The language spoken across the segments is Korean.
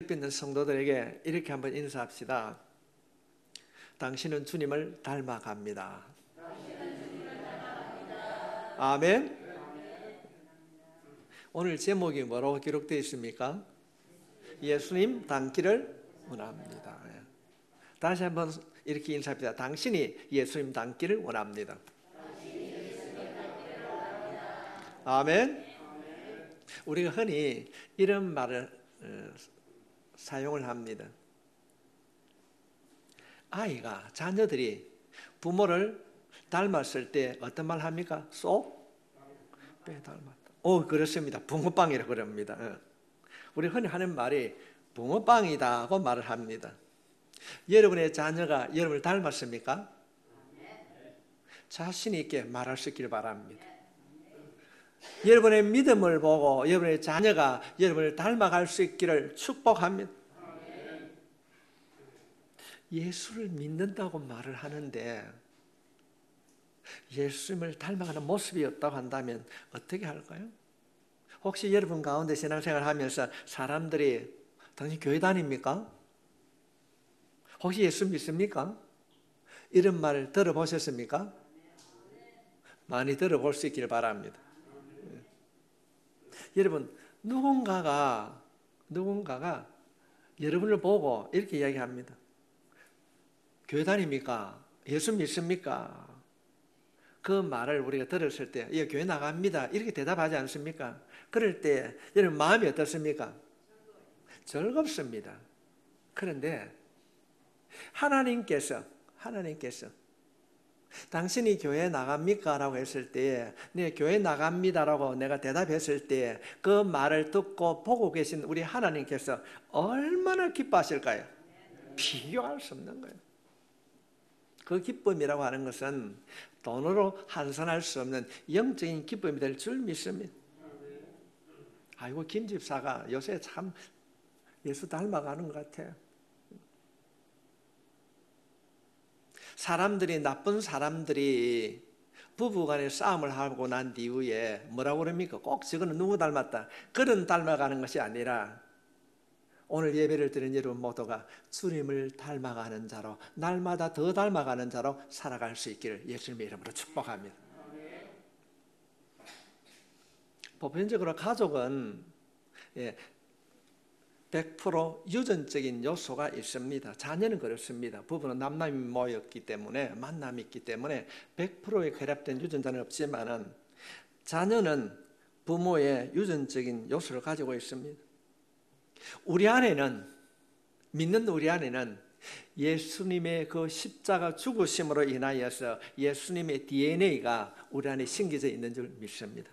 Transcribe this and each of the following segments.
옆에 있는 성도들에게 이렇게 한번 인사합시다. 당신은 주님을 닮아갑니다. 아멘. 오늘 제목이 뭐라고 기록되어 있습니까? 예수님 닮기를 원합니다. 다시 한번 이렇게 인사합시다. 당신이 예수님 닮기를 원합니다. 아멘. 우리가 흔히 이런 말을 사용을 합니다. 아이가, 자녀들이 부모를 닮았을 때 어떤 말 합니까? 쏙 빼 닮았다. 그렇습니다. 붕어빵이라고 그럽니다. 우리 흔히 하는 말이 붕어빵이다고 말을 합니다. 여러분의 자녀가 여러분을 닮았습니까? 자신 있게 말할 수 있기를 바랍니다. 여러분의 믿음을 보고 여러분의 자녀가 여러분을 닮아갈 수 있기를 축복합니다. 예수를 믿는다고 말을 하는데 예수님을 닮아가는 모습이 없다고 한다면 어떻게 할까요? 혹시 여러분 가운데 신앙생활을 하면서 사람들이 당신 교회 다닙니까? 혹시 예수 믿습니까? 이런 말을 들어보셨습니까? 많이 들어볼 수 있기를 바랍니다. 여러분, 누군가가 여러분을 보고 이렇게 이야기합니다. 교회 다닙니까? 예수 믿습니까? 그 말을 우리가 들었을 때, 예, 교회 나갑니다. 이렇게 대답하지 않습니까? 그럴 때 여러분 마음이 어떻습니까? 즐겁습니다. 그런데 하나님께서 당신이 교회 나갑니까? 라고 했을 때, 네, 교회 나갑니다라고 내가 대답했을 때 그 말을 듣고 보고 계신 우리 하나님께서 얼마나 기뻐하실까요? 비교할 수 없는 거예요. 그 기쁨이라고 하는 것은 돈으로 환산할 수 없는 영적인 기쁨이 될 줄 믿습니다. 아이고, 김 집사가 요새 참 예수 닮아가는 것 같아요. 나쁜 사람들이 부부간에 싸움을 하고 난 이후에 뭐라고 그럽니까? 꼭 저거는 누구 닮았다. 그런 닮아가는 것이 아니라 오늘 예배를 드린 여러분 모두가 주님을 닮아가는 자로, 날마다 더 닮아가는 자로 살아갈 수 있기를 예수님의 이름으로 축복합니다. 보편적으로 가족은 100% 유전적인 요소가 있습니다. 자녀는 그렇습니다. 부부는 남남이 모였기 때문에, 만남이 있기 때문에 100%의 결합된 유전자는 없지만은 자녀는 부모의 유전적인 요소를 가지고 있습니다. 믿는 우리 안에는 예수님의 그 십자가 죽으심으로 인하여서 예수님의 DNA가 우리 안에 심겨져 있는 줄 믿습니다.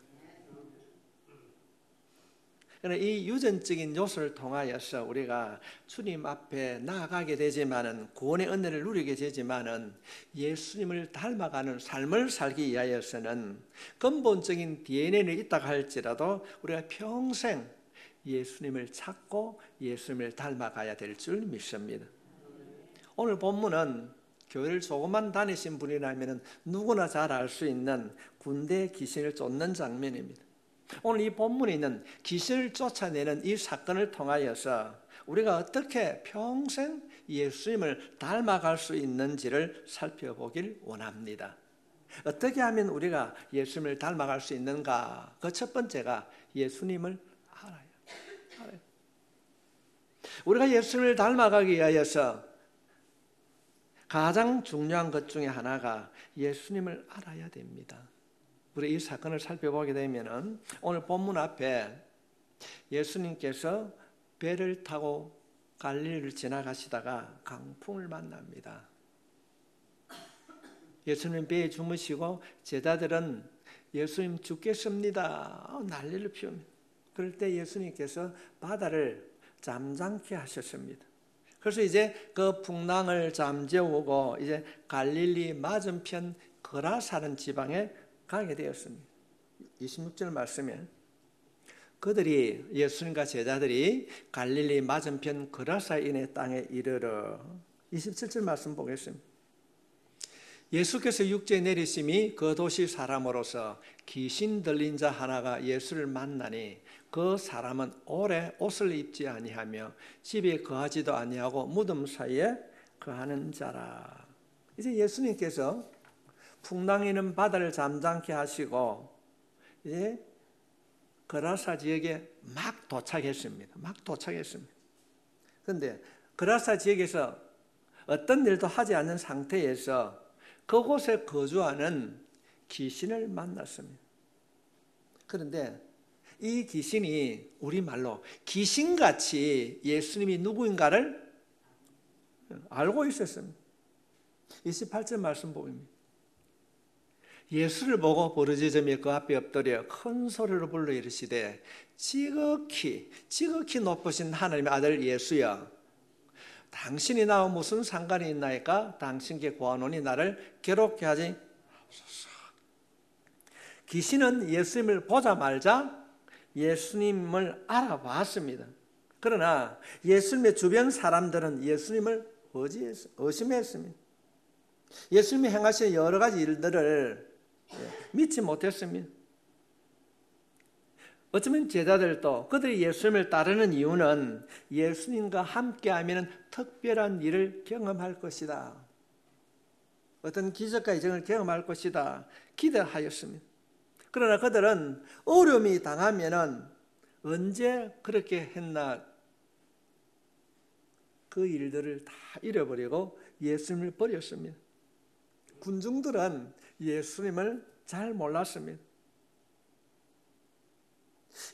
그러나 이 유전적인 요소를 통하여서 우리가 주님 앞에 나아가게 되지만은, 구원의 은혜를 누리게 되지만은, 예수님을 닮아가는 삶을 살기 위하여서는 근본적인 DNA는 있다고 할지라도 우리가 평생 예수님을 찾고 예수님을 닮아가야 될 줄 믿습니다. 오늘 본문은 교회를 조금만 다니신 분이라면 누구나 잘 알 수 있는 군대 귀신을 쫓는 장면입니다. 오늘 이 본문에 있는 귀신을 쫓아내는 이 사건을 통하여서 우리가 어떻게 평생 예수님을 닮아갈 수 있는지를 살펴보길 원합니다. 어떻게 하면 우리가 예수님을 닮아갈 수 있는가? 그 첫 번째가 예수님을 알아요. 우리가 예수님을 닮아가기 위하여서 가장 중요한 것 중에 하나가 예수님을 알아야 됩니다. 우리 이 사건을 살펴보게 되면 오늘 본문 앞에 예수님께서 배를 타고 갈릴리를 지나가시다가 강풍을 만납니다. 예수님 배에 주무시고 제자들은 예수님 죽겠습니다 난리를 피웁니다. 그럴 때 예수님께서 바다를 잠잠케 하셨습니다. 그래서 이제 그 풍랑을 잠재우고 이제 갈릴리 맞은편 거라사는 지방에 가게 되었습니다. 26절 말씀에 그들이, 예수님과 제자들이 갈릴리 맞은편 거라사인의 땅에 이르러, 27절 말씀 보겠습니다. 예수께서 육지에 내리심이 그 도시 사람으로서 귀신 들린 자 하나가 예수를 만나니 그 사람은 오래 옷을 입지 아니하며 집에 거하지도 아니하고 무덤 사이에 거하는 자라. 이제 예수님께서 풍랑이는 바다를 잠잠케 하시고 이제 거라사 지역에 막 도착했습니다. 그런데 거라사 지역에서 어떤 일도 하지 않는 상태에서 그곳에 거주하는 귀신을 만났습니다. 그런데 이 귀신이 우리말로 귀신같이 예수님이 누구인가를 알고 있었습니다. 28절 말씀 보입니다. 예수를 보고 부르짖으며 그 앞에 엎드려 큰 소리로 불러 이르시되 지극히 높으신 하나님의 아들 예수여, 당신이 나와 무슨 상관이 있나이까? 당신께 구하노니 나를 괴롭게 하지 마소서. 귀신은 예수님을 보자마자 예수님을 알아봤습니다. 그러나 예수님의 주변 사람들은 예수님을 의심했습니다. 예수님이 행하신 여러 가지 일들을 믿지 못했습니다. 어쩌면 제자들도 그들이 예수님을 따르는 이유는 예수님과 함께하면 특별한 일을 경험할 것이다, 어떤 기적과 이정을 경험할 것이다 기대하였습니다. 그러나 그들은 어려움이 당하면 언제 그렇게 했나 그 일들을 다 잃어버리고 예수님을 버렸습니다. 군중들은 예수님을 잘 몰랐습니다.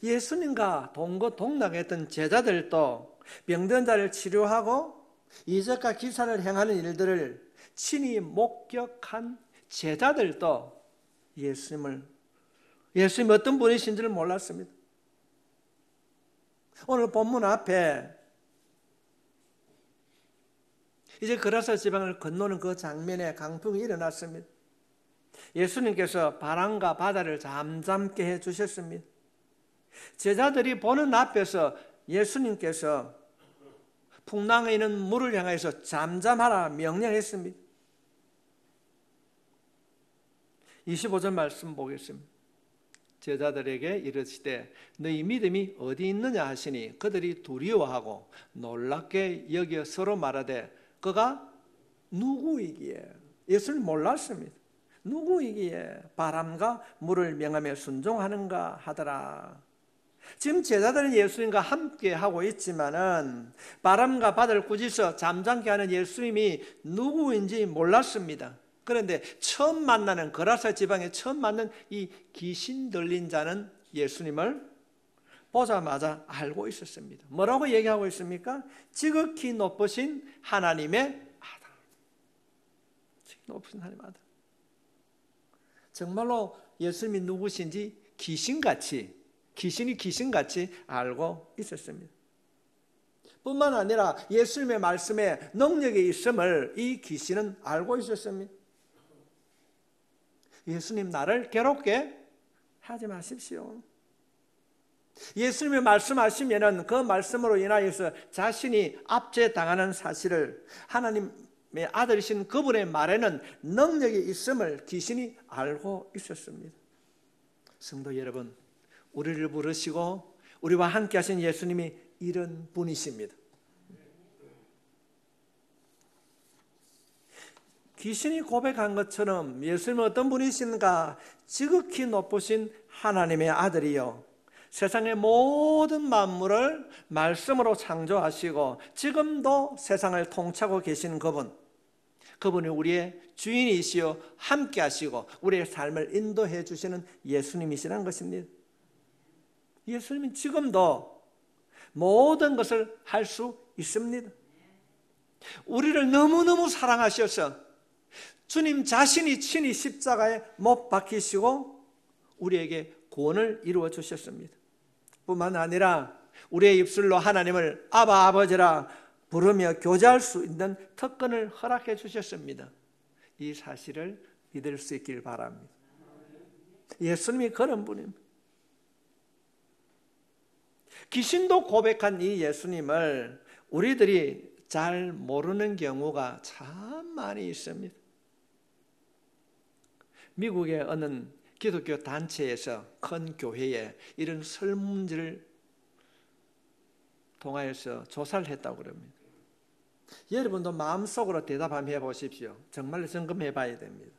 예수님과 동거동락했던 제자들도 병든 자를 치료하고 이적과 기사를 행하는 일들을 친히 목격한 제자들도 예수님이 어떤 분이신지를 몰랐습니다. 오늘 본문 앞에 이제 거라사 지방을 건너는 그 장면에 강풍이 일어났습니다. 예수님께서 바람과 바다를 잠잠게 해주셨습니다. 제자들이 보는 앞에서 예수님께서 풍랑에 있는 물을 향해서 잠잠하라 명령했습니다. 25절 말씀 보겠습니다. 제자들에게 이르시되 너희 믿음이 어디 있느냐 하시니 그들이 두려워하고 놀랍게 여겨 서로 말하되 그가 누구이기에, 예수를 몰랐습니다. 누구이기에 바람과 물을 명하며 순종하는가 하더라. 지금 제자들은 예수님과 함께 하고 있지만은 바람과 바다를 꾸짖어 잠잠케 하는 예수님이 누구인지 몰랐습니다. 그런데 처음 만나는 거라사 지방에 처음 만난 이 귀신 들린 자는 예수님을 보자마자 알고 있었습니다. 뭐라고 얘기하고 있습니까? 지극히 높으신 하나님의 아들. 지극히 높으신 하나님의 아들. 정말로 예수님이 누구신지 귀신이 귀신같이 알고 있었습니다. 뿐만 아니라 예수님의 말씀에 능력이 있음을 이 귀신은 알고 있었습니다. 예수님 나를 괴롭게 하지 마십시오. 예수님이 말씀하시면 그 말씀으로 인하여서 자신이 압제당하는 사실을, 하나님의 아들이신 그분의 말에는 능력이 있음을 귀신이 알고 있었습니다. 성도 여러분, 우리를 부르시고 우리와 함께 하신 예수님이 이런 분이십니다. 귀신이 고백한 것처럼 예수님은 어떤 분이신가? 지극히 높으신 하나님의 아들이요, 세상의 모든 만물을 말씀으로 창조하시고 지금도 세상을 통치하고 계신 그분이 우리의 주인이시요 함께 하시고 우리의 삶을 인도해 주시는 예수님이시라는 것입니다. 예수님은 지금도 모든 것을 할 수 있습니다. 우리를 너무너무 사랑하셔서 주님 자신이 친히 십자가에 못 박히시고 우리에게 구원을 이루어 주셨습니다. 뿐만 아니라 우리의 입술로 하나님을 아바 아버지라 부르며 교제할 수 있는 특권을 허락해 주셨습니다. 이 사실을 믿을 수 있길 바랍니다. 예수님이 그런 분입니다. 귀신도 고백한 이 예수님을 우리들이 잘 모르는 경우가 참 많이 있습니다. 미국의 어느 기독교 단체에서 큰 교회에 이런 설문지를 통하여서 조사를 했다고 그럽니다. 여러분도 마음속으로 대답 한번 해보십시오. 정말로 점검해 봐야 됩니다.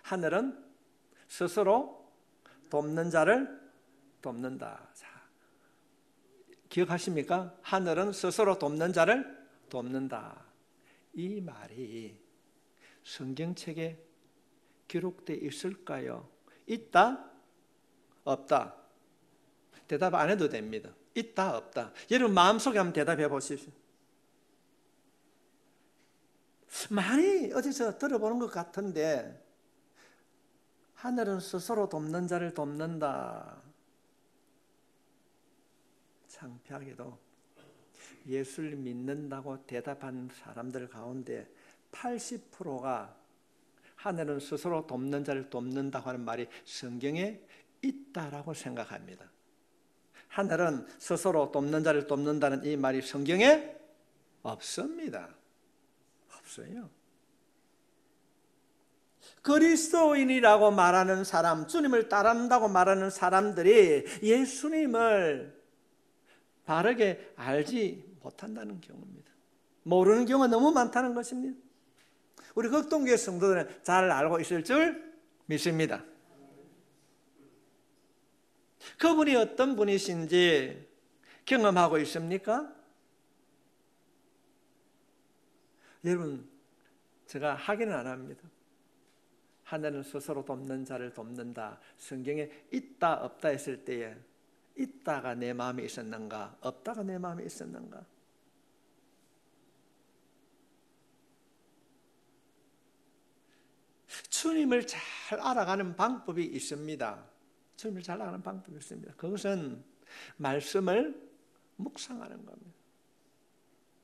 하늘은 스스로 돕는 자를 돕는다. 자, 기억하십니까? 하늘은 스스로 돕는 자를 돕는다. 이 말이 성경책에 기록되어 있을까요? 있다? 없다? 대답 안 해도 됩니다. 있다, 없다? 여러분 마음속에 한번 대답해 보십시오. 많이 어디서 들어보는 것 같은데 하늘은 스스로 돕는 자를 돕는다. 창피하게도 예수를 믿는다고 대답한 사람들 가운데 80%가 하늘은 스스로 돕는 자를 돕는다고 하는 말이 성경에 있다라고 생각합니다. 하늘은 스스로 돕는 자를 돕는다는 이 말이 성경에 없습니다. 없어요. 그리스도인이라고 말하는 사람, 주님을 따른다고 말하는 사람들이 예수님을 바르게 알지 못한다는 경우입니다. 모르는 경우가 너무 많다는 것입니다. 우리 극동교회 성도들은 잘 알고 있을 줄 믿습니다. 그분이 어떤 분이신지 경험하고 있습니까? 여러분, 제가 확인은 안 합니다. 하늘은 스스로 돕는 자를 돕는다. 성경에 있다 없다 했을 때에 있다가 내 마음에 있었는가, 없다가 내 마음에 있었는가? 주님을 잘 알아가는 방법이 있습니다. 주님을 잘 알아가는 방법이 있습니다. 그것은 말씀을 묵상하는 겁니다.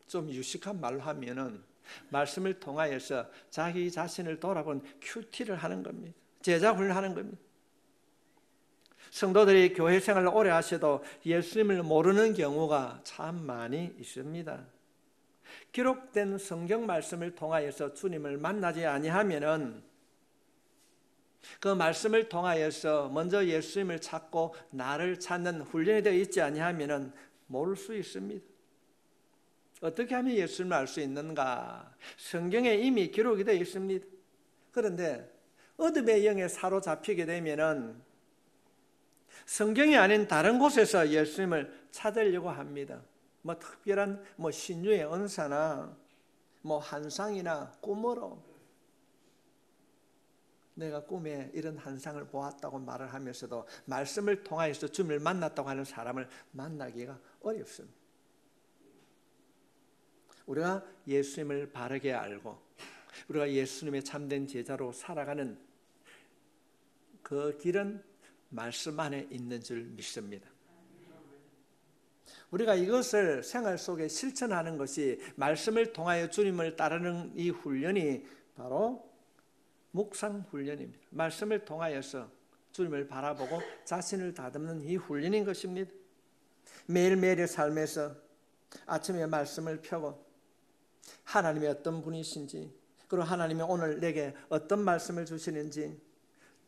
좀 유식한 말로 하면은 말씀을 통하여서 자기 자신을 돌아본 큐티를 하는 겁니다. 제자 훈련하는 겁니다. 성도들이 교회 생활을 오래 하셔도 예수님을 모르는 경우가 참 많이 있습니다. 기록된 성경 말씀을 통하여서 주님을 만나지 아니하면은 그 말씀을 통하여서 먼저 예수님을 찾고 나를 찾는 훈련이 되어 있지 아니하면은 모를 수 있습니다. 어떻게 하면 예수님을 알 수 있는가? 성경에 이미 기록이 되어 있습니다. 그런데 어둠의 영에 사로잡히게 되면은 성경이 아닌 다른 곳에서 예수님을 찾으려고 합니다. 특별한 신유의 은사나 환상이나 꿈으로 내가 꿈에 이런 환상을 보았다고 말을 하면서도 말씀을 통하여서 주님을 만났다고 하는 사람을 만나기가 어렵습니다. 우리가 예수님을 바르게 알고 우리가 예수님의 참된 제자로 살아가는 그 길은 말씀 안에 있는 줄 믿습니다. 우리가 이것을 생활 속에 실천하는 것이 말씀을 통하여 주님을 따르는 이 훈련이 바로 묵상 훈련입니다. 말씀을 통하여서 주님을 바라보고 자신을 다듬는 이 훈련인 것입니다. 매일매일의 삶에서 아침에 말씀을 펴고 하나님이 어떤 분이신지, 그리고 하나님이 오늘 내게 어떤 말씀을 주시는지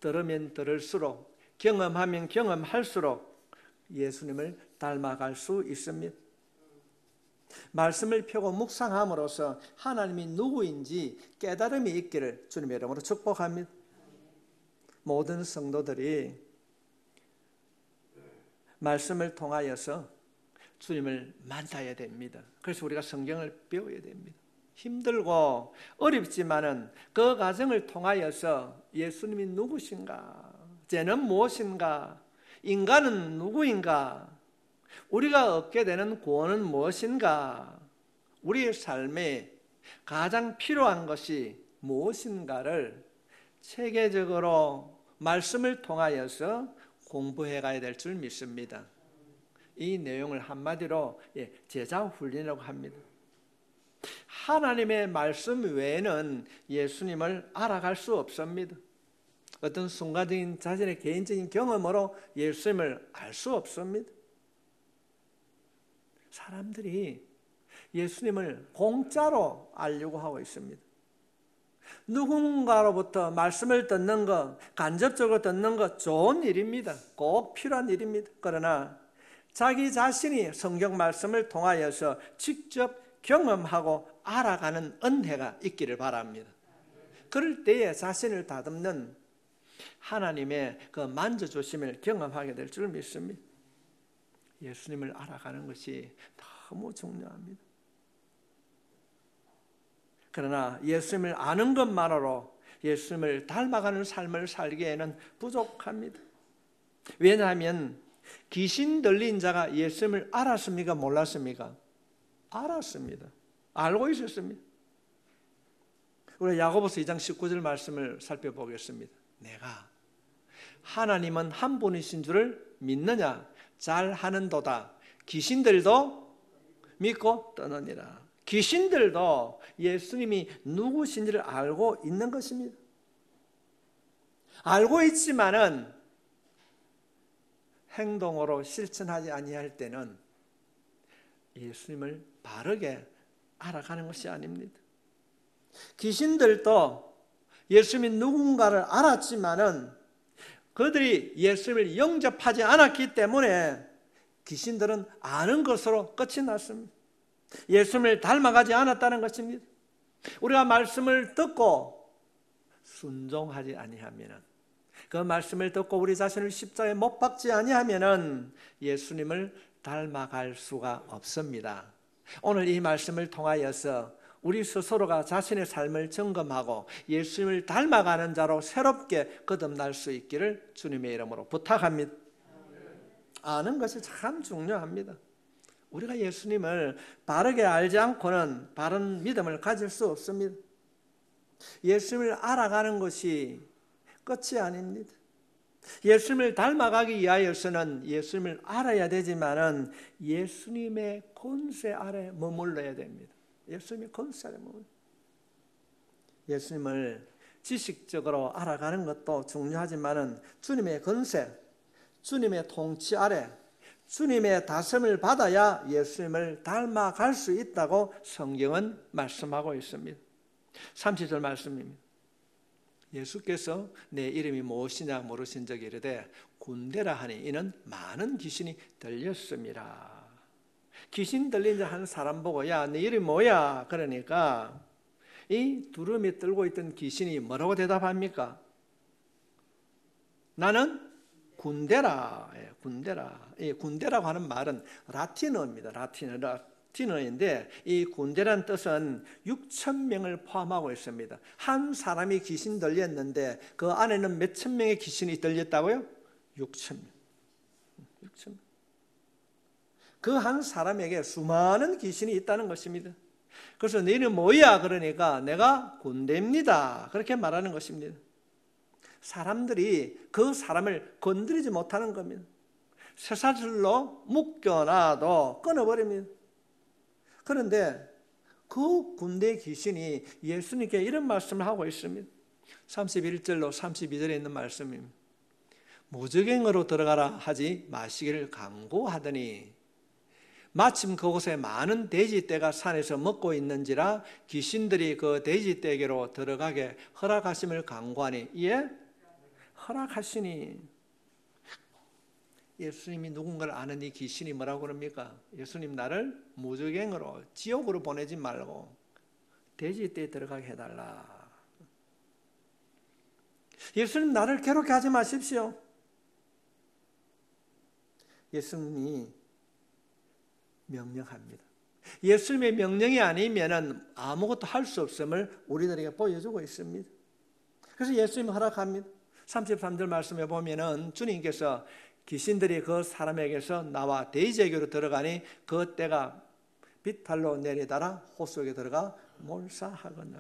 들으면 들을수록, 경험하면 경험할수록 예수님을 닮아갈 수 있습니다. 말씀을 펴고 묵상함으로써 하나님이 누구인지 깨달음이 있기를 주님의 이름으로 축복합니다. 모든 성도들이 말씀을 통하여서 주님을 만나야 됩니다. 그래서 우리가 성경을 배워야 됩니다. 힘들고 어렵지만은 그 과정을 통하여서 예수님이 누구신가, 죄는 무엇인가, 인간은 누구인가, 우리가 얻게 되는 구원은 무엇인가, 우리의 삶에 가장 필요한 것이 무엇인가를 체계적으로 말씀을 통하여서 공부해 가야 될 줄 믿습니다. 이 내용을 한마디로 제자 훈련이라고 합니다. 하나님의 말씀 외에는 예수님을 알아갈 수 없습니다. 어떤 순간적인 자신의 개인적인 경험으로 예수님을 알 수 없습니다. 사람들이 예수님을 공짜로 알려고 하고 있습니다. 누군가로부터 말씀을 듣는 것, 간접적으로 듣는 것 좋은 일입니다. 꼭 필요한 일입니다. 그러나 자기 자신이 성경 말씀을 통하여서 직접 경험하고 알아가는 은혜가 있기를 바랍니다. 그럴 때에 자신을 다듬는 하나님의 그 만져주심을 경험하게 될 줄 믿습니다. 예수님을 알아가는 것이 너무 중요합니다. 그러나 예수님을 아는 것만으로 예수님을 닮아가는 삶을 살기에는 부족합니다. 왜냐하면 귀신 들린 자가 예수님을 알았습니까? 몰랐습니까? 알았습니다. 알고 있었습니다. 우리 야고보서 2장 19절 말씀을 살펴보겠습니다. 내가 하나님은 한 분이신 줄을 믿느냐? 잘하는도다. 귀신들도 믿고 떠느니라. 귀신들도 예수님이 누구신지를 알고 있는 것입니다. 알고 있지만은 행동으로 실천하지 아니할 때는 예수님을 바르게 알아가는 것이 아닙니다. 귀신들도 예수님이 누군가를 알았지만은 그들이 예수님을 영접하지 않았기 때문에 귀신들은 아는 것으로 끝이 났습니다. 예수님을 닮아가지 않았다는 것입니다. 우리가 말씀을 듣고 순종하지 아니하면은, 그 말씀을 듣고 우리 자신을 십자가에 못 박지 아니하면은 예수님을 닮아갈 수가 없습니다. 오늘 이 말씀을 통하여서 우리 스스로가 자신의 삶을 점검하고 예수님을 닮아가는 자로 새롭게 거듭날 수 있기를 주님의 이름으로 부탁합니다. 아는 것이 참 중요합니다. 우리가 예수님을 바르게 알지 않고는 바른 믿음을 가질 수 없습니다. 예수님을 알아가는 것이 끝이 아닙니다. 예수님을 닮아가기 위하여서는 예수님을 알아야 되지만은 예수님의 권세 아래 머물러야 됩니다. 예수님의 권세 아래 머물러. 예수님을 지식적으로 알아가는 것도 중요하지만은 주님의 권세, 주님의 통치 아래, 주님의 다스림을 받아야 예수님을 닮아갈 수 있다고 성경은 말씀하고 있습니다. 30절 말씀입니다. 예수께서 내 이름이 무엇이냐 물으신 적이 이르되 군대라 하니 이는 많은 귀신이 들렸습니다. 귀신 들린 자 한 사람 보고 야, 네 이름이 뭐야? 그러니까 이 두루미 들고 있던 귀신이 뭐라고 대답합니까? 나는 군대라. 군대라. 이 군대라고 하는 말은 라틴어입니다. 라틴어인데 이 군대란 뜻은 6,000명을 포함하고 있습니다. 한 사람이 귀신 들렸는데 그 안에는 몇 천 명의 귀신이 들렸다고요? 6,000명. 그 한 사람에게 수많은 귀신이 있다는 것입니다. 그래서 너희는 뭐야? 그러니까 내가 군대입니다. 그렇게 말하는 것입니다. 사람들이 그 사람을 건드리지 못하는 겁니다. 쇠사슬로 묶여놔도 끊어버립니다. 그런데 그 군대 귀신이 예수님께 이런 말씀을 하고 있습니다. 31절로 32절에 있는 말씀입니다. 무저갱으로 들어가라 하지 마시기를 강구하더니 마침 그곳에 많은 돼지떼가 산에서 먹고 있는지라 귀신들이 그 돼지떼에게로 들어가게 허락하심을 강구하니 이에 허락하시니. 예수님이 누군가를 아는 이 귀신이 뭐라고 그럽니까? 예수님 나를 무저갱으로 지옥으로 보내지 말고 돼지떼에 들어가게 해달라. 예수님 나를 괴롭게 하지 마십시오. 예수님이 명령합니다. 예수님의 명령이 아니면 아무것도 할 수 없음을 우리들에게 보여주고 있습니다. 그래서 예수님이 허락합니다. 33절 말씀에 보면은 주님께서 귀신들이 그 사람에게서 나와 돼지에게로 들어가니 그 떼가 비탈로 내리다라 호수에 들어가 몰사하거늘.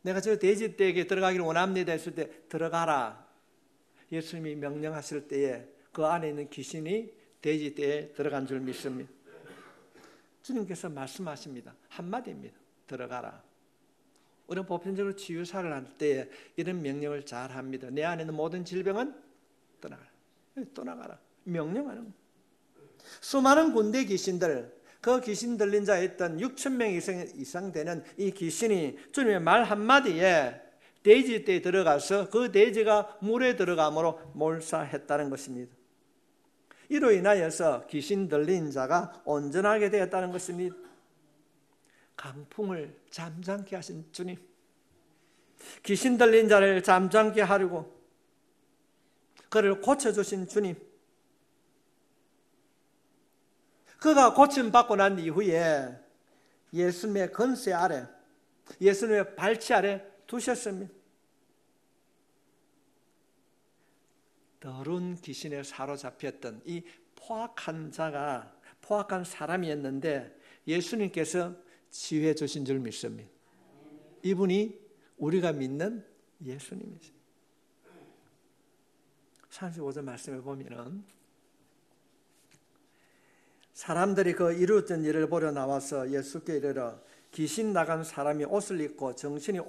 내가 저 돼지떼에게 들어가기를 원합니다 했을 때 들어가라. 예수님이 명령하실 때에 그 안에 있는 귀신이 돼지떼에 들어간 줄 믿습니다. 주님께서 말씀하십니다. 한마디입니다. 들어가라. 우리는 보편적으로 치유사를 할 때 이런 명령을 잘 합니다. 내 안에 있는 모든 질병은 떠나가라. 떠나가라. 명령하는 거예요. 수많은 군대 귀신들, 그 귀신 들린 자에 있던 6,000명 이상 되는 이 귀신이 주님의 말 한마디에 돼지떼에 들어가서 그 돼지가 물에 들어감으로 몰사했다는 것입니다. 이로 인하여서 귀신 들린 자가 온전하게 되었다는 것입니다. 강풍을 잠잠케 하신 주님, 귀신 들린 자를 잠잠케 하려고 그를 고쳐주신 주님, 그가 고침받고 난 이후에 예수님의 권세 아래, 예수님의 발치 아래 두셨습니다. 더러운 귀신에 사로잡혔던 이 포악한 자가, 포악한 사람이었는데 예수님께서 치유해 주신 줄 믿습니다. 이분이 우리가 믿는 예수님이죠. 35절 말씀에 보면은 사람들이 그 이루어진 일을 보러 나와서 예수께 이르러 귀신 나간 사람이 옷을 입고 정신이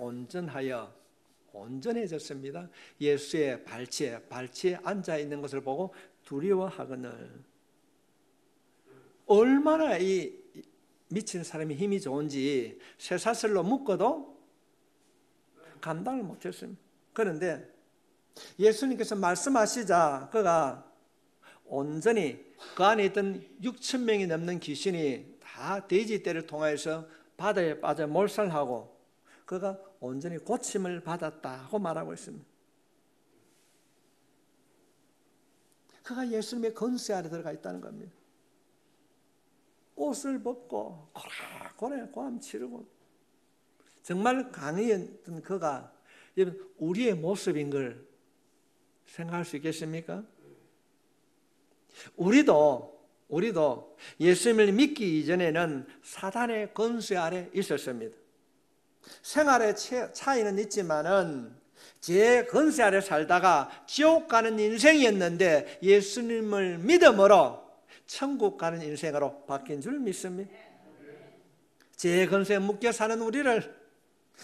온전해졌습니다. 예수의 발치에 앉아 있는 것을 보고 두려워하거늘. 얼마나 이 미친 사람이 힘이 좋은지 쇠사슬로 묶어도 감당을 못했습니다. 그런데 예수님께서 말씀하시자 그가 온전히 그 안에 있던 6천 명이 넘는 귀신이 다 돼지떼를 통하여서 바다에 빠져 몰살하고 그가 온전히 고침을 받았다고 말하고 있습니다. 그가 예수님의 권세 아래 들어가 있다는 겁니다. 옷을 벗고 고래 고함 치르고 정말 강했던 그가 우리의 모습인 걸 생각할 수 있겠습니까? 우리도 예수님을 믿기 이전에는 사단의 권세 아래 있었습니다. 생활의 차이는 있지만은 제 권세 아래 살다가 지옥 가는 인생이었는데 예수님을 믿음으로 천국 가는 인생으로 바뀐 줄 믿습니다. 제 권세에 묶여 사는 우리를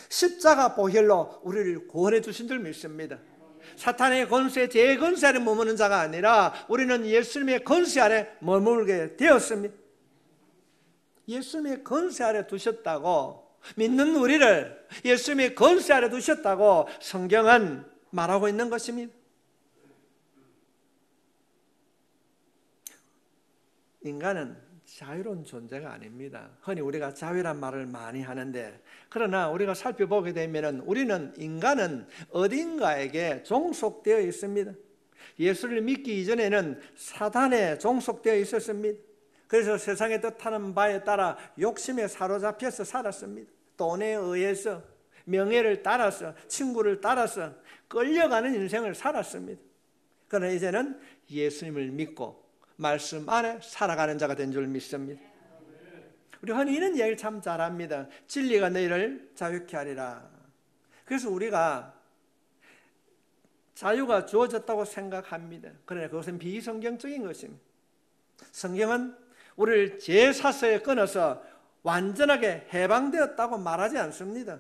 십자가 보혈로 우리를 구원해 주신 줄 믿습니다. 사탄의 권세, 제 권세 아래 머무는 자가 아니라 우리는 예수님의 권세 아래 머물게 되었습니다. 예수님의 권세 아래 두셨다고 믿는 우리를 예수님의 권세 아래 두셨다고 성경은 말하고 있는 것입니다. 인간은 자유로운 존재가 아닙니다. 흔히 우리가 자유란 말을 많이 하는데 그러나 우리가 살펴보게 되면 우리는 인간은 어딘가에게 종속되어 있습니다. 예수를 믿기 이전에는 사단에 종속되어 있었습니다. 그래서 세상의 뜻하는 바에 따라 욕심에 사로잡혀서 살았습니다. 돈에 의해서 명예를 따라서 친구를 따라서 끌려가는 인생을 살았습니다. 그러나 이제는 예수님을 믿고 말씀 안에 살아가는 자가 된 줄 믿습니다. 우리 흔히 이런 이야기를 참 잘합니다. 진리가 너희를 자유케 하리라. 그래서 우리가 자유가 주어졌다고 생각합니다. 그러나 그것은 비성경적인 것입니다. 성경은 우리를 제사서에 끊어서 완전하게 해방되었다고 말하지 않습니다.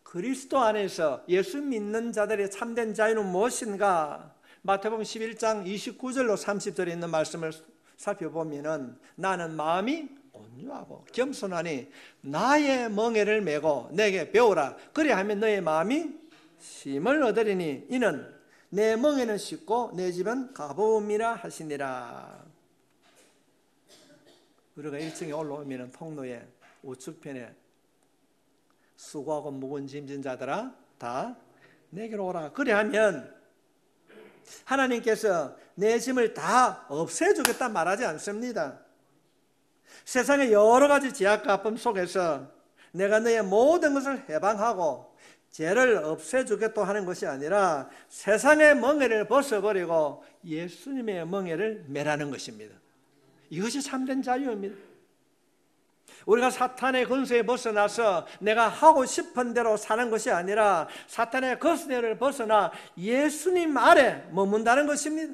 그리스도 안에서 예수 믿는 자들의 참된 자유는 무엇인가? 마태복음 11장 29절로 30절에 있는 말씀을 살펴보면 나는 마음이 온유하고 겸손하니 나의 멍에를 메고 내게 배우라. 그리하면 너의 마음이 쉼을 얻으리니 이는 내 멍에는 쉽고 내 집은 가벼움이라 하시니라. 우리가 1층에 올라오면 통로에 우측편에 수고하고 무거운 짐진 자들아 다 내게로 오라. 그리하면 하나님께서 내 짐을 다 없애주겠다 말하지 않습니다. 세상의 여러 가지 제약과 아픔 속에서 내가 너의 모든 것을 해방하고 죄를 없애주겠다 하는 것이 아니라 세상의 멍에를 벗어버리고 예수님의 멍에를 매라는 것입니다. 이것이 참된 자유입니다. 우리가 사탄의 권세에 벗어나서 내가 하고 싶은 대로 사는 것이 아니라 사탄의 권세를 벗어나 예수님 아래 머문다는 것입니다.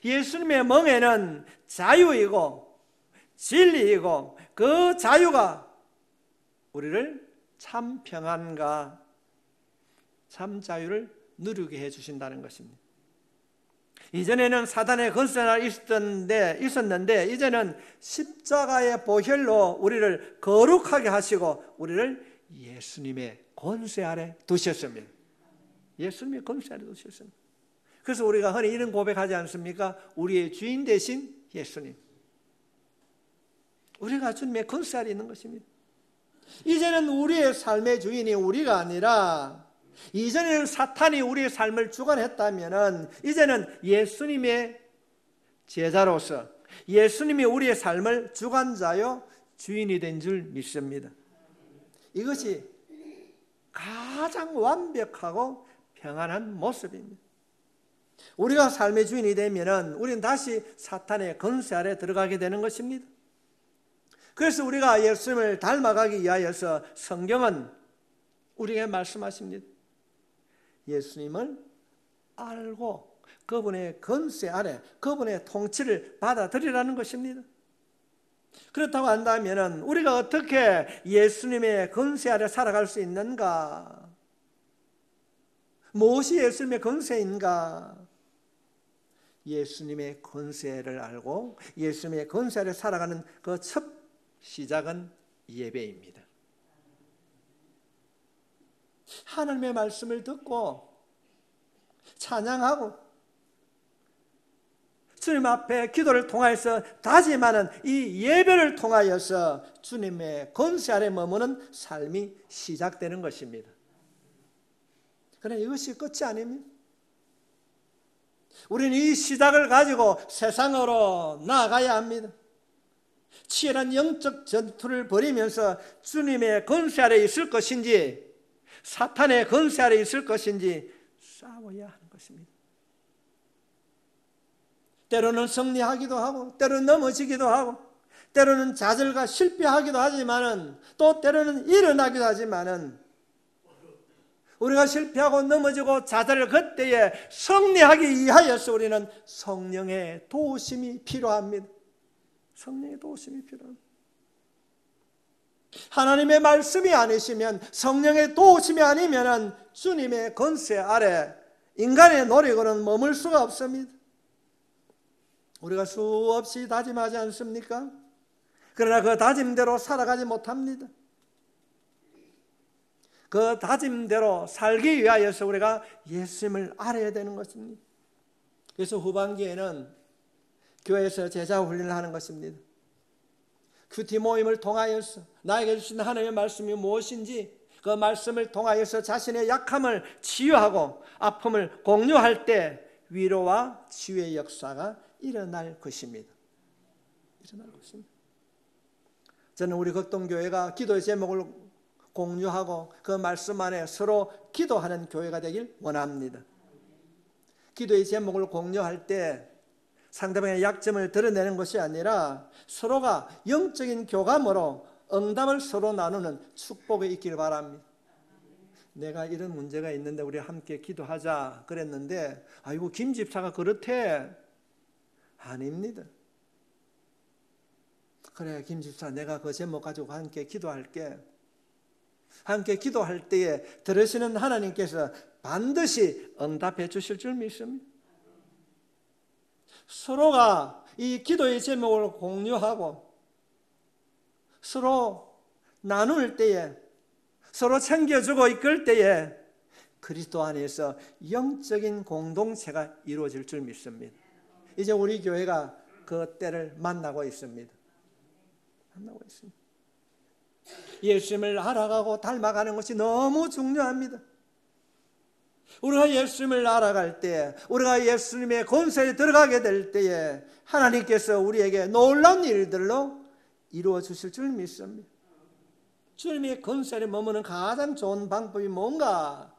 예수님의 멍에는 자유이고 진리이고 그 자유가 우리를 참 평안과 참 자유를 누리게 해주신다는 것입니다. 이전에는 사단의 권세가 있었는데 이제는 십자가의 보혈로 우리를 거룩하게 하시고 우리를 예수님의 권세 아래 두셨습니다. 예수님의 권세 아래 두셨습니다. 그래서 우리가 흔히 이런 고백하지 않습니까? 우리의 주인 대신 예수님. 우리가 주님의 권세 아래 있는 것입니다. 이제는 우리의 삶의 주인이 우리가 아니라, 이전에는 사탄이 우리의 삶을 주관했다면 이제는 예수님의 제자로서 예수님이 우리의 삶을 주관자요 주인이 된 줄 믿습니다. 이것이 가장 완벽하고 평안한 모습입니다. 우리가 삶의 주인이 되면 우리는 다시 사탄의 권세 아래 들어가게 되는 것입니다. 그래서 우리가 예수님을 닮아가기 위하여서 성경은 우리에게 말씀하십니다. 예수님을 알고 그분의 권세 아래, 그분의 통치를 받아들이라는 것입니다. 그렇다고 한다면 우리가 어떻게 예수님의 권세 아래 살아갈 수 있는가? 무엇이 예수님의 권세인가? 예수님의 권세를 알고 예수님의 권세 아래 살아가는 그 첫 시작은 예배입니다. 하나님의 말씀을 듣고 찬양하고 주님 앞에 기도를 통하여서 다짐하는 이 예배를 통하여서 주님의 권세 아래 머무는 삶이 시작되는 것입니다. 그러나 이것이 끝이 아닙니다. 우리는 이 시작을 가지고 세상으로 나아가야 합니다. 치열한 영적 전투를 벌이면서 주님의 권세 아래 있을 것인지 사탄의 권세 아래 있을 것인지 싸워야 하는 것입니다. 때로는 승리하기도 하고 때로는 넘어지기도 하고 때로는 좌절과 실패하기도 하지만은 또 때로는 일어나기도 하지만은 우리가 실패하고 넘어지고 좌절을 그때에 승리하기 위하여서 우리는 성령의 도우심이 필요합니다. 성령의 도우심이 필요합니다. 하나님의 말씀이 아니시면 성령의 도우심이 아니면 주님의 권세 아래 인간의 노력으로는 머물 수가 없습니다. 우리가 수없이 다짐하지 않습니까? 그러나 그 다짐대로 살아가지 못합니다. 그 다짐대로 살기 위하여서 우리가 예수님을 알아야 되는 것입니다. 그래서 후반기에는 교회에서 제자 훈련을 하는 것입니다. 큐티 모임을 통하여서 나에게 주신 하나님의 말씀이 무엇인지 그 말씀을 통하여서 자신의 약함을 치유하고 아픔을 공유할 때 위로와 치유의 역사가 일어날 것입니다. 일어날 것입니다. 저는 우리 극동교회가 기도의 제목을 공유하고 그 말씀 안에 서로 기도하는 교회가 되길 원합니다. 기도의 제목을 공유할 때 상대방의 약점을 드러내는 것이 아니라 서로가 영적인 교감으로 응답을 서로 나누는 축복이 있기를 바랍니다. 내가 이런 문제가 있는데 우리 함께 기도하자 그랬는데 아이고 김 집사가 그렇대. 아닙니다. 그래 김 집사 내가 그 제목 가지고 함께 기도할게. 함께 기도할 때에 들으시는 하나님께서 반드시 응답해 주실 줄 믿습니다. 서로가 이 기도의 제목을 공유하고 서로 나눌 때에 서로 챙겨주고 이끌 때에 그리스도 안에서 영적인 공동체가 이루어질 줄 믿습니다. 이제 우리 교회가 그 때를 만나고 있습니다. 만나고 있습니다. 예수님을 알아가고 닮아가는 것이 너무 중요합니다. 우리가 예수님을 알아갈 때 우리가 예수님의 권세에 들어가게 될 때에 하나님께서 우리에게 놀라운 일들로 이루어 주실 줄 믿습니다. 주님의 권세에 머무는 가장 좋은 방법이 뭔가?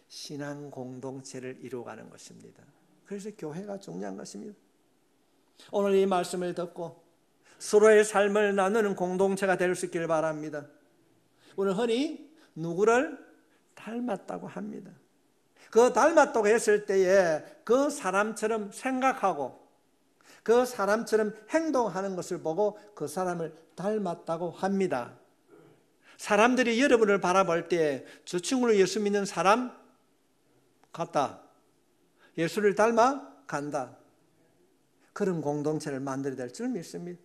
신앙 공동체를 이루어가는 것입니다. 그래서 교회가 중요한 것입니다. 오늘 이 말씀을 듣고 서로의 삶을 나누는 공동체가 될 수 있기를 바랍니다. 우리는 흔히 누구를 닮았다고 합니다. 그 닮았다고 했을 때에 그 사람처럼 생각하고 그 사람처럼 행동하는 것을 보고 그 사람을 닮았다고 합니다. 사람들이 여러분을 바라볼 때 저 친구는 예수 믿는 사람 같다. 예수를 닮아 간다. 그런 공동체를 만들어야 될 줄 믿습니다.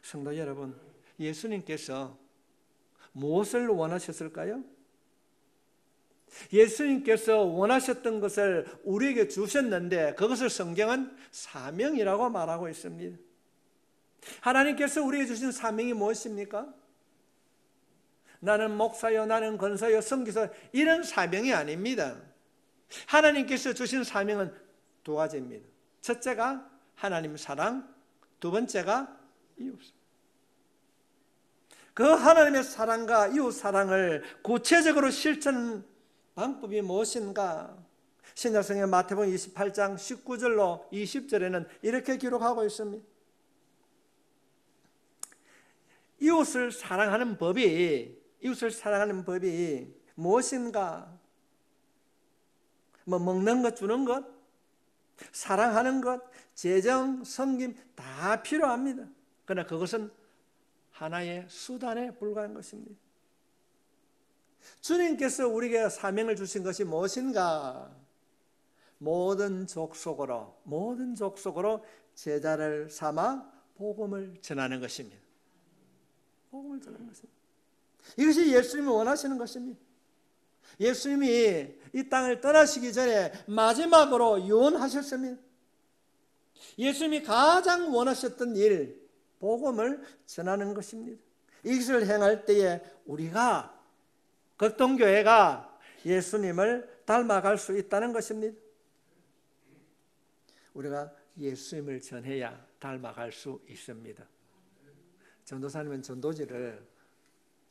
성도 여러분, 예수님께서 무엇을 원하셨을까요? 예수님께서 원하셨던 것을 우리에게 주셨는데 그것을 성경은 사명이라고 말하고 있습니다. 하나님께서 우리에게 주신 사명이 무엇입니까? 나는 목사요, 나는 권사요, 선교사, 이런 사명이 아닙니다. 하나님께서 주신 사명은 두 가지입니다. 첫째가 하나님 사랑, 두 번째가 이웃. 그 하나님의 사랑과 이웃 사랑을 구체적으로 실천하는 방법이 무엇인가? 신약성경 마태복음 28장 19절로 20절에는 이렇게 기록하고 있습니다. 이웃을 사랑하는 법이 무엇인가? 먹는 것, 주는 것, 사랑하는 것, 재정, 섬김 다 필요합니다. 그러나 그것은 하나의 수단에 불과한 것입니다. 주님께서 우리에게 사명을 주신 것이 무엇인가? 모든 족속으로 제자를 삼아 복음을 전하는 것입니다. 복음을 전하는 것입니다. 이것이 예수님이 원하시는 것입니다. 예수님이 이 땅을 떠나시기 전에 마지막으로 유언하셨습니다. 예수님이 가장 원하셨던 일, 복음을 전하는 것입니다. 이것을 행할 때에 우리가 극동교회가 예수님을 닮아갈 수 있다는 것입니다. 우리가 예수님을 전해야 닮아갈 수 있습니다. 전도사님은 전도지를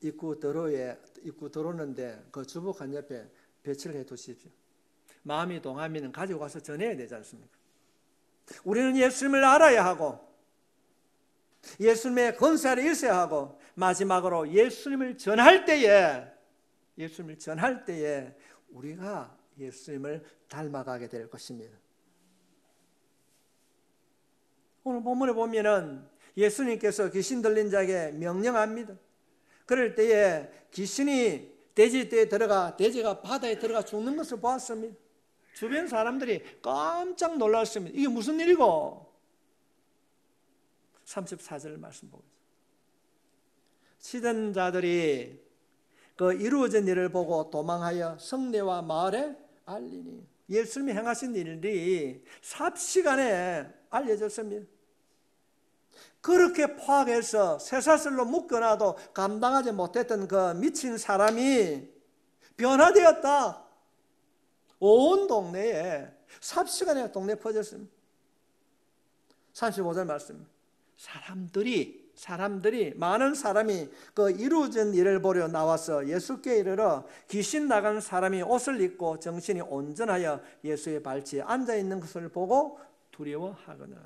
입구 들어오는데 그 주복한 옆에 배치를 해 두십시오. 마음이 동하면 가지고 가서 전해야 되지 않습니까? 우리는 예수님을 알아야 하고 예수님의 권세를 일세야 하고 마지막으로 예수님을 전할 때에 우리가 예수님을 닮아가게 될 것입니다. 오늘 본문에 보면은 예수님께서 귀신 들린 자에게 명령합니다. 그럴 때에 귀신이 돼지떼에 들어가 돼지가 바다에 들어가 죽는 것을 보았습니다. 주변 사람들이 깜짝 놀랐습니다. 이게 무슨 일이고? 34절 말씀 보겠습니다. 치던 자들이 그 이루어진 일을 보고 도망하여 성내와 마을에 알리니 예수님이 행하신 일들이 삽시간에 알려졌습니다. 그렇게 포악해서 쇠사슬로 묶어놔도 감당하지 못했던 그 미친 사람이 변화되었다. 온 동네에 삽시간에 동네에 퍼졌습니다. 35절 말씀. 사람들이 많은 사람이 그 이루어진 일을 보려 나와서 예수께 이르러 귀신 나간 사람이 옷을 입고 정신이 온전하여 예수의 발치에 앉아 있는 것을 보고 두려워하거늘.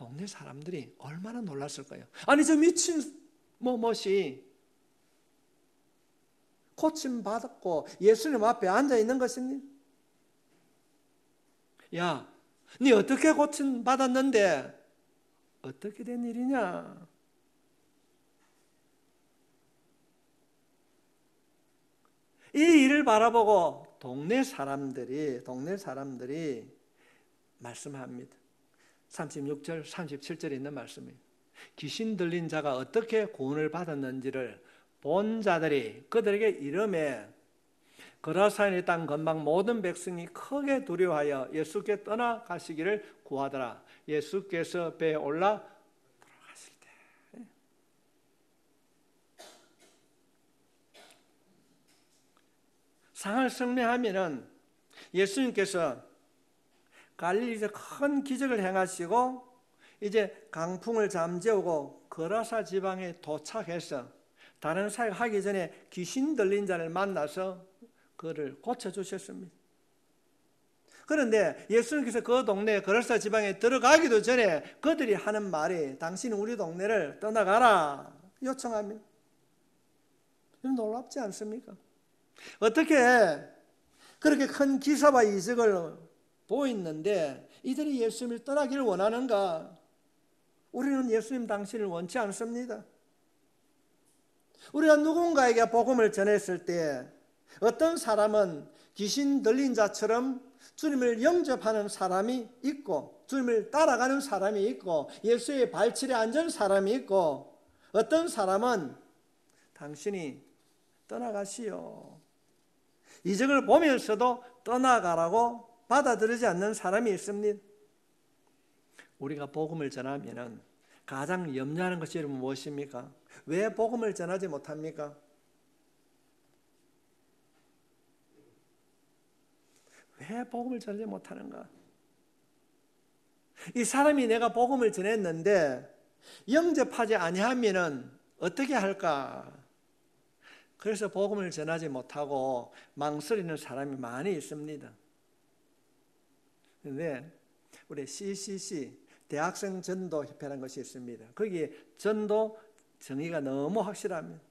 동네 사람들이 얼마나 놀랐을까요? 아니 저 미친 것이 고침 받았고 예수님 앞에 앉아 있는 것입니다. 야, 네 어떻게 고침 받았는데 어떻게 된 일이냐? 이 일을 바라보고 동네 사람들이 말씀합니다. 36절, 37절에 있는 말씀이에요. 귀신 들린 자가 어떻게 구원을 받았는지를 본 자들이 그들에게 이르매 거라사인의 땅 건방 모든 백성이 크게 두려워하여 예수께 떠나가시기를 구하더라. 예수께서 배에 올라 돌아가실 때 상을 설명하면은 예수님께서 갈릴리에서 큰 기적을 행하시고 이제 강풍을 잠재우고 거라사 지방에 도착해서 다른 사역 하기 전에 귀신 들린 자를 만나서 그를 고쳐주셨습니다. 그런데 예수님께서 그 동네 거라사 지방에 들어가기도 전에 그들이 하는 말이 당신은 우리 동네를 떠나가라 요청합니다. 놀랍지 않습니까? 어떻게 그렇게 큰 기사와 이적을 보였는데 이들이 예수님을 떠나기를 원하는가? 우리는 예수님 당신을 원치 않습니다. 우리가 누군가에게 복음을 전했을 때 어떤 사람은 귀신 들린 자처럼 주님을 영접하는 사람이 있고 주님을 따라가는 사람이 있고 예수의 발치에 앉은 사람이 있고 어떤 사람은 당신이 떠나가시오. 이적을 보면서도 떠나가라고 받아들이지 않는 사람이 있습니다. 우리가 복음을 전하면 가장 염려하는 것이 여러분 무엇입니까? 왜 복음을 전하지 못합니까? 왜 복음을 전하지 못하는가? 이 사람이 내가 복음을 전했는데 영접하지 아니하면은 어떻게 할까? 그래서 복음을 전하지 못하고 망설이는 사람이 많이 있습니다. 그런데 우리 CCC 대학생 전도 협회라는 것이 있습니다. 거기에 전도 정의가 너무 확실합니다.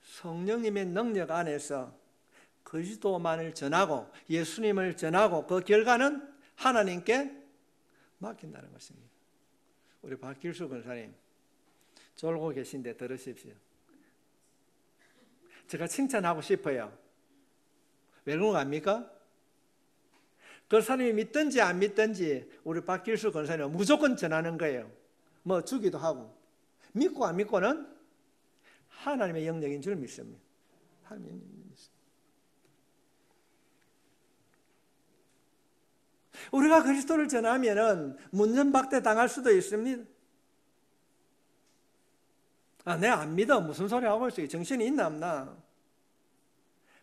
성령님의 능력 안에서 그리스도만을 전하고 예수님을 전하고 그 결과는 하나님께 맡긴다는 것입니다. 우리 박길수 권사님 졸고 계신데 들으십시오. 제가 칭찬하고 싶어요. 왜 그런 거 압니까? 그 사람이 믿든지 안 믿든지 우리 박길수 권사님은 무조건 전하는 거예요. 뭐 주기도 하고. 믿고 안 믿고는 하나님의 영역인 줄 믿습니다. 하나님의 영역인 줄 믿습니다. 우리가 그리스도를 전하면은 문전박대 당할 수도 있습니다. 내가 안 믿어. 무슨 소리 하고 있어? 정신이 있나 없나?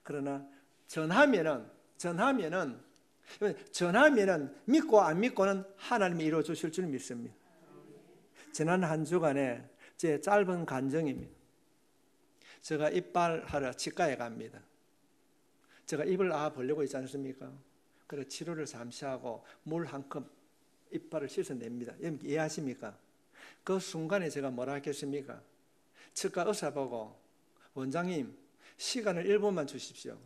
그러나 전하면은 믿고 안 믿고는 하나님이 이루어 주실 줄 믿습니다. 지난 한 주간에 제 짧은 간증입니다. 제가 이빨하러 치과에 갑니다. 제가 입을 벌리고 있지 않습니까? 그래서 치료를 잠시 하고 물 한 컵 이빨을 씻어냅니다. 이해하십니까? 그 순간에 제가 뭐라 했겠습니까? 치과 의사 보고 원장님 시간을 1분만 주십시오.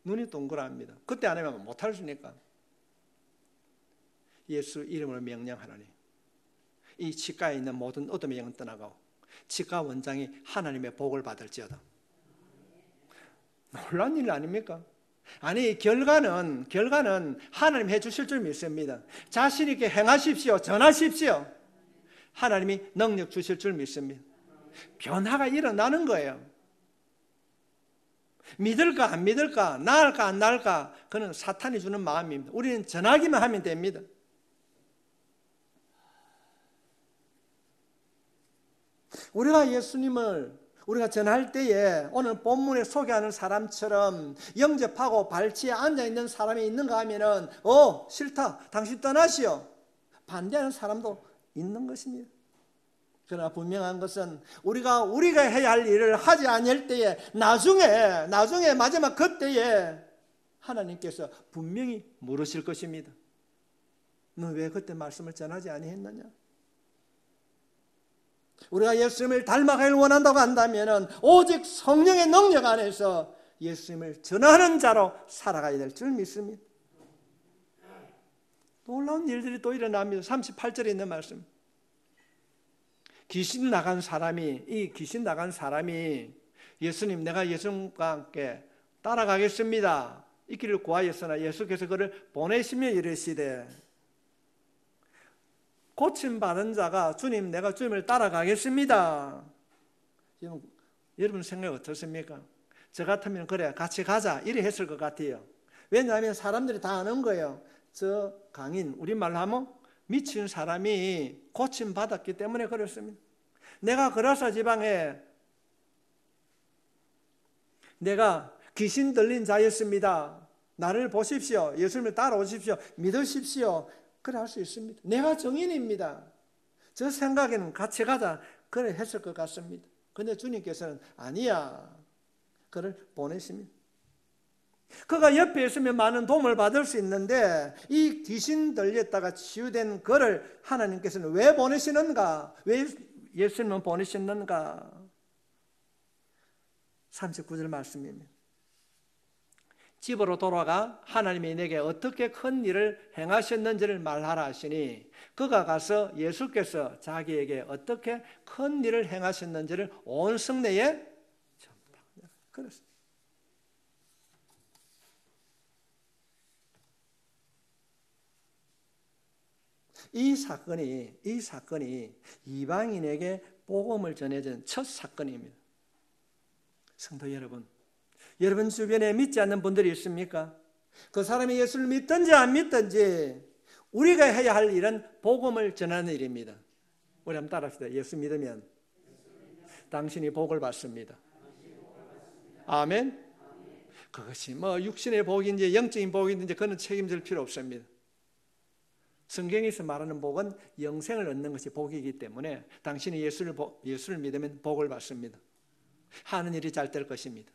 눈이 동그랍니다. 그때 안 하면 못할 수니까. 예수 이름으로 명령하노니 이 치과에 있는 모든 어둠의 영은 떠나가고 치과 원장이 하나님의 복을 받을지어다. 놀라운 일 아닙니까? 아니 결과는 하나님 해주실 줄 믿습니다. 자신 있게 행하십시오. 전하십시오. 하나님이 능력 주실 줄 믿습니다. 변화가 일어나는 거예요. 믿을까 안 믿을까, 나을까 안 나을까, 그는 사탄이 주는 마음입니다. 우리는 전하기만 하면 됩니다. 우리가 예수님을 우리가 전할 때에 오늘 본문에 소개하는 사람처럼 영접하고 발치에 앉아있는 사람이 있는가 하면은 싫다, 당신 떠나시오, 반대하는 사람도 있는 것입니다. 그러나 분명한 것은 우리가 해야 할 일을 하지 아니할 때에 나중에 마지막 그때에 하나님께서 분명히 물으실 것입니다. 너 왜 그때 말씀을 전하지 아니했느냐? 우리가 예수님을 닮아가길 원한다고 한다면 오직 성령의 능력 안에서 예수님을 전하는 자로 살아가야 될 줄 믿습니다. 놀라운 일들이 또 일어납니다. 38절에 있는 말씀. 귀신 나간 사람이 예수님, 내가 예수님과 함께 따라가겠습니다, 이 길을 구하였으나 예수께서 그를 보내시며 이르시되, 고침받은 자가 주님, 내가 주님을 따라가겠습니다. 여러분 생각 어떻습니까? 저 같으면 그래 같이 가자 이래 했을 것 같아요. 왜냐하면 사람들이 다 아는 거예요. 저 강인, 우리말로 하면 미친 사람이 고침받았기 때문에 그렇습니다. 내가 그라사 지방에 내가 귀신 들린 자였습니다. 나를 보십시오. 예수님을 따라오십시오. 믿으십시오. 그래 할 수 있습니다. 내가 정인입니다. 저 생각에는 같이 가자 그래 했을 것 같습니다. 그런데 주님께서는 아니야, 그를 보내십니다. 그가 옆에 있으면 많은 도움을 받을 수 있는데 이 귀신 들렸다가 치유된 그를 하나님께서는 왜 보내시는가? 왜 예수님은 보내셨는가? 39절 말씀입니다. 집으로 돌아가 하나님이 내게 어떻게 큰 일을 행하셨는지를 말하라 하시니 그가 가서 예수께서 자기에게 어떻게 큰 일을 행하셨는지를 온 성내에 전파하니라. 그렇습니다. 이 사건이 이방인에게 복음을 전해준 첫 사건입니다. 성도 여러분, 여러분 주변에 믿지 않는 분들이 있습니까? 그 사람이 예수를 믿든지 안 믿든지 우리가 해야 할 일은 복음을 전하는 일입니다. 우리 한번 따라합시다. 예수 믿으면 당신이 복을 받습니다. 아멘. 그것이 뭐 육신의 복인지 영적인 복인지 그는 책임질 필요 없습니다. 성경에서 말하는 복은 영생을 얻는 것이 복이기 때문에 당신이 예수를 믿으면 복을 받습니다. 하는 일이 잘 될 것입니다.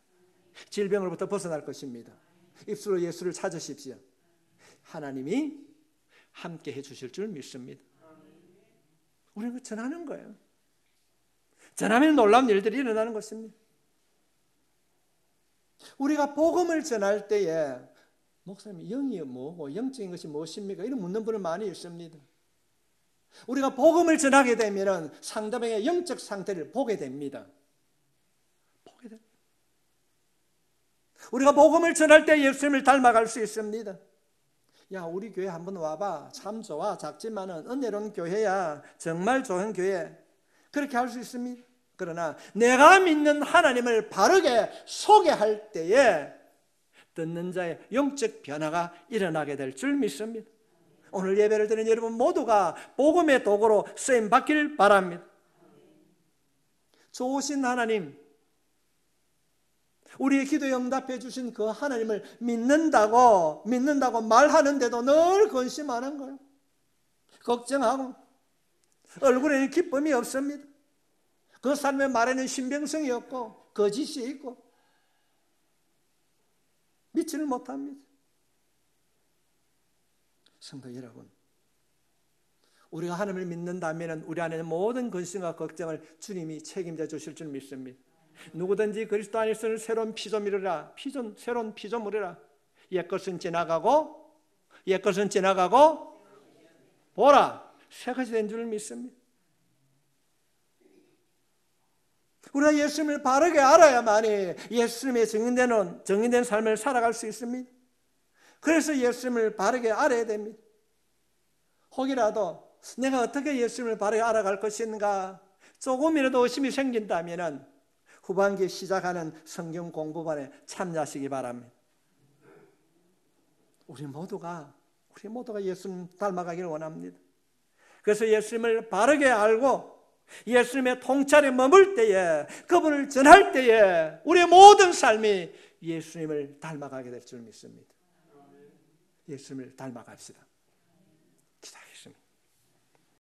질병으로부터 벗어날 것입니다. 입술로 예수를 찾으십시오. 하나님이 함께 해주실 줄 믿습니다. 우리는 전하는 거예요. 전하면 놀라운 일들이 일어나는 것입니다. 우리가 복음을 전할 때에 목사님 영이 뭐고 영적인 것이 무엇입니까? 이런 묻는 분은 많이 있습니다. 우리가 복음을 전하게 되면 상대방의 영적 상태를 보게 됩니다. 보게 됩니다. 우리가 복음을 전할 때 예수님을 닮아갈 수 있습니다. 야, 우리 교회 한번 와봐. 참 좋아. 작지만은 은혜로운 교회야. 정말 좋은 교회. 그렇게 할 수 있습니다. 그러나 내가 믿는 하나님을 바르게 소개할 때에 듣는 자의 영적 변화가 일어나게 될 줄 믿습니다. 오늘 예배를 드린 여러분 모두가 복음의 도구로 쓰임 받기를 바랍니다. 좋으신 하나님, 우리의 기도에 응답해 주신 그 하나님을 믿는다고 말하는데도 늘 근심하는 거예요. 걱정하고 얼굴에는 기쁨이 없습니다. 그 사람의 말에는 신빙성이 없고 거짓이 있고 믿지를 못합니다. 성도 여러분, 우리가 하나님을 믿는다면 우리 안에 모든 근심과 걱정을 주님이 책임져 주실 줄 믿습니다. 누구든지 그리스도 안에서는 새로운 피조물이라, 새로운 피조물이라. 옛것은 지나가고 보라, 새것이 된 줄 믿습니다. 우리가 예수님을 바르게 알아야만이 예수님의 정인된 삶을 살아갈 수 있습니다. 그래서 예수님을 바르게 알아야 됩니다. 혹이라도 내가 어떻게 예수님을 바르게 알아갈 것인가 조금이라도 의심이 생긴다면 후반기 시작하는 성경 공부반에 참여하시기 바랍니다. 우리 모두가 예수님 닮아가기를 원합니다. 그래서 예수님을 바르게 알고 예수님의 통찰에 머물 때에, 그분을 전할 때에 우리의 모든 삶이 예수님을 닮아가게 될 줄 믿습니다. 예수님을 닮아갑시다.